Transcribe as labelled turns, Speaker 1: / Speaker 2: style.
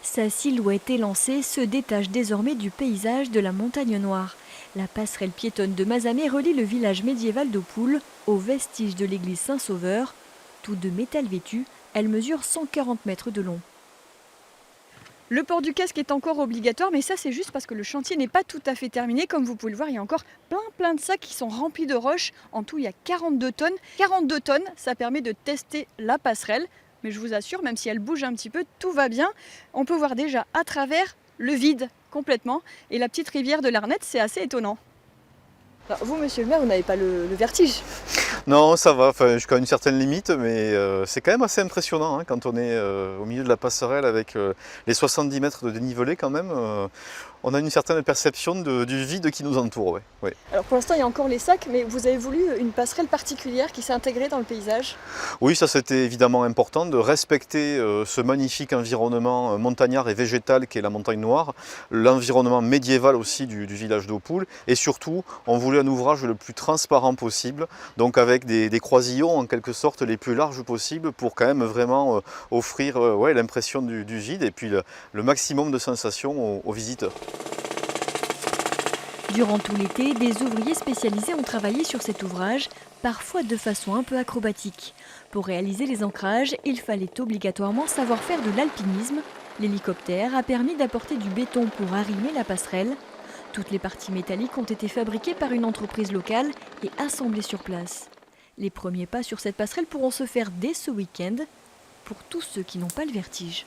Speaker 1: Sa silhouette élancée se détache désormais du paysage de la Montagne Noire. La passerelle piétonne de Mazamet relie le village médiéval d'Opoules aux vestiges de l'église Saint-Sauveur. Toutes de métal vêtu, elle mesure 140 mètres de long. Le port du casque est encore obligatoire, mais ça c'est juste parce que le chantier n'est pas tout à fait terminé. Comme vous pouvez le voir, il y a encore plein de sacs qui sont remplis de roches. En tout, il y a 42 tonnes. 42 tonnes, ça permet de tester la passerelle. Mais je vous assure, même si elle bouge un petit peu, tout va bien. On peut voir déjà à travers le vide complètement. Et la petite rivière de l'Arnette, c'est assez étonnant. Alors vous, monsieur le maire, vous n'avez pas le vertige?
Speaker 2: Non, ça va, enfin, jusqu'à une certaine limite, mais c'est quand même assez impressionnant hein, quand on est au milieu de la passerelle avec les 70 mètres de dénivelé quand même. On a une certaine perception du vide qui nous entoure. Ouais, ouais.
Speaker 1: Alors pour l'instant, il y a encore les sacs, mais vous avez voulu une passerelle particulière qui s'est intégrée dans le paysage?
Speaker 2: Oui, ça c'était évidemment important de respecter ce magnifique environnement montagnard et végétal qu'est la Montagne Noire, l'environnement médiéval aussi du village d'Opoules, et surtout on voulait un ouvrage le plus transparent possible, donc avec des croisillons en quelque sorte les plus larges possibles pour quand même vraiment offrir ouais, l'impression du vide et puis le maximum de sensations aux visiteurs.
Speaker 1: Durant tout l'été, des ouvriers spécialisés ont travaillé sur cet ouvrage, parfois de façon un peu acrobatique. Pour réaliser les ancrages, il fallait obligatoirement savoir faire de l'alpinisme. L'hélicoptère a permis d'apporter du béton pour arrimer la passerelle. Toutes les parties métalliques ont été fabriquées par une entreprise locale et assemblées sur place. Les premiers pas sur cette passerelle pourront se faire dès ce week-end pour tous ceux qui n'ont pas le vertige.